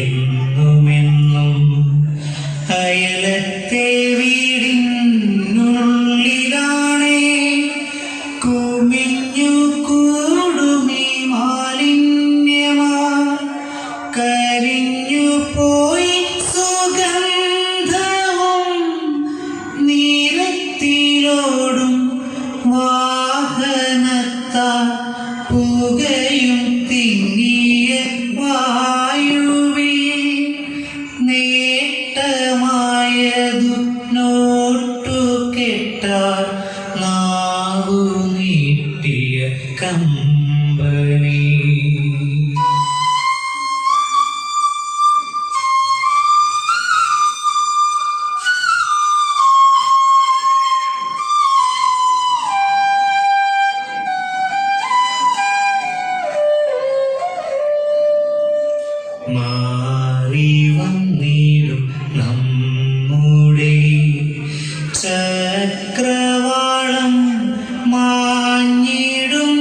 എന്നുമെന്നും അയലത്തെ വീടിനുള്ളിലാണേ കുമിഞ്ഞു കൂടുമീ മാലിന്യമാ കരിഞ്ഞു പോയി സുഗന്ധവും നീരത്തിലോടും വാഹനത്താ പുകയും തിങ്ങിയ വായുവിൽ നേട്ടമായതു നോട്ടു കെട്ടാർ നാവു നീട്ടിയ കമ്പനി. മാറി വന്നിടും നമ്മുടെ ചക്രവാളം മാഞ്ഞിടും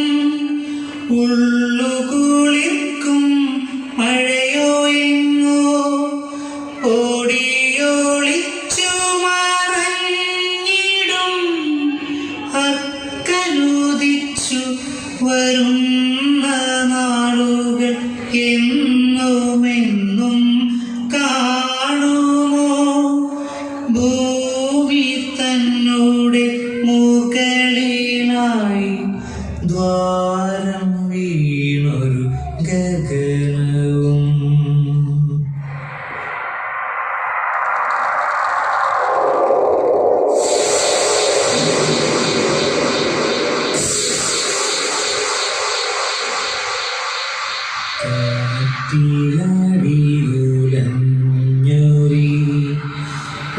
ഉള്ളുകുളിർക്കും മഴയോ എങ്ങോ ഓടിയോളിച്ചു മറഞ്ഞിടും അക്കനുദിച്ചു വരുന്ന നാളുകൾ എന്നുമെന്നും കാണുമോ ഭൂമി തന്നോടെ മുകളിലായി ദ്വാരം വീണൊരു ഗഗനവും. കാറ്റിലാടിയുലഞ്ഞൊരി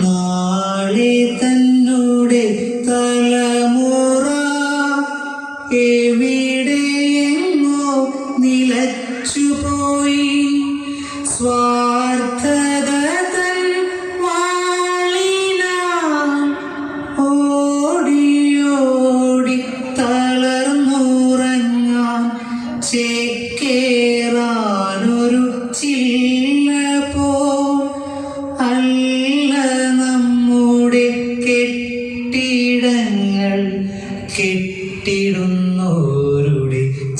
നാളെ തന്നോടെ തലമുറ എവിടെയെങ്ങോ നിലച്ചുപോയി സ്വാർത്ഥത തൻ വാളിനാൽ ഓടിയോടി തളർന്നുറങ്ങാൻ ചേക്കേറാനൊരു ചില്ല പോൽ അല്ല നമ്മുടെ കെട്ടിടങ്ങൾ കെട്ടിടുന്നോരുടെ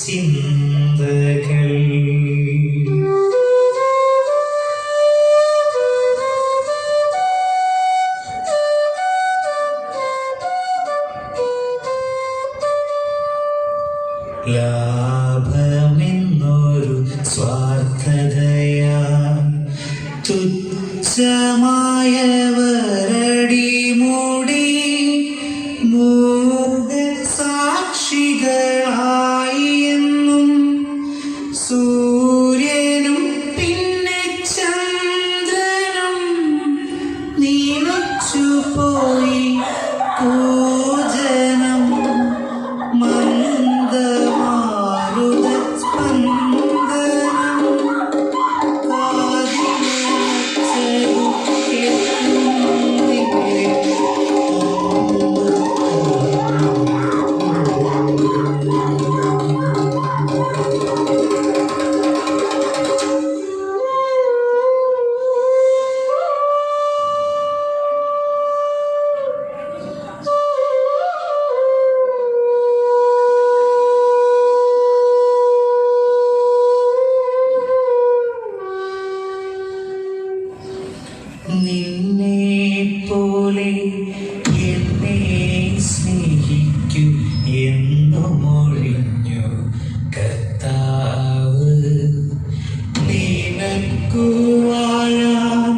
ചിന്തകൾ. ലാഭമെന്നൊരു സ്വാർത്ഥതയാ തുച്ഛമായവരടിമൂടി മൂകസാക്ഷികളായി എന്നും സൂര്യനും പിന്നെ ചന്ദ്രനും നീലച്ചുപോയി പൂജനം മന്ദമാരുത സ്പന്ദനം കാതിലച്ചതു കേൾക്കുന്നില്ലേ. നിന്നെപ്പോലെ എന്നെ സ്നേഹിക്കൂ എന്നു മൊഴിഞ്ഞു കർത്താവ്. നിനക്കു വാഴാൻ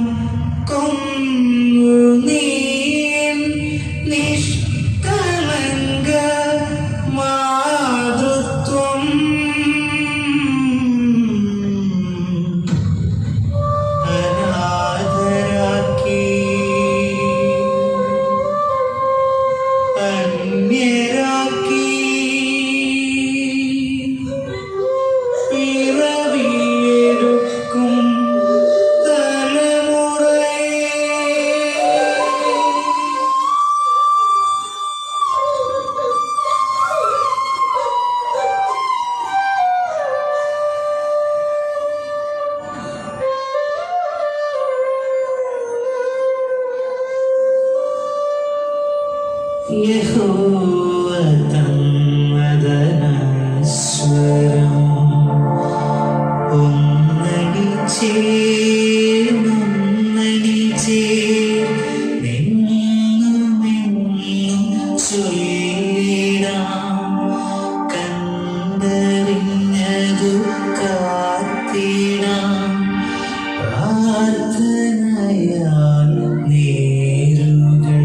കൊന്നു നീൻ നിഷ്കളങ്ക മാതൃത്വം അനാഥരാക്കി യഹോവ തന്നതനസ്വരം ഒന്നടി നിന്നുമെന്നും ചൊല്ലിടാം കണ്ടറിഞ്ഞതു കാത്തിടാം പ്രാർത്ഥനയാൽ നേരുകൾ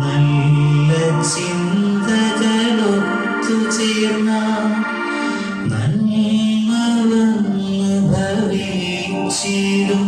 നല്ല ചിന്തകളൊത്തു ചേർന്ന നന്മ വന്നു ഭവിച്ചിടും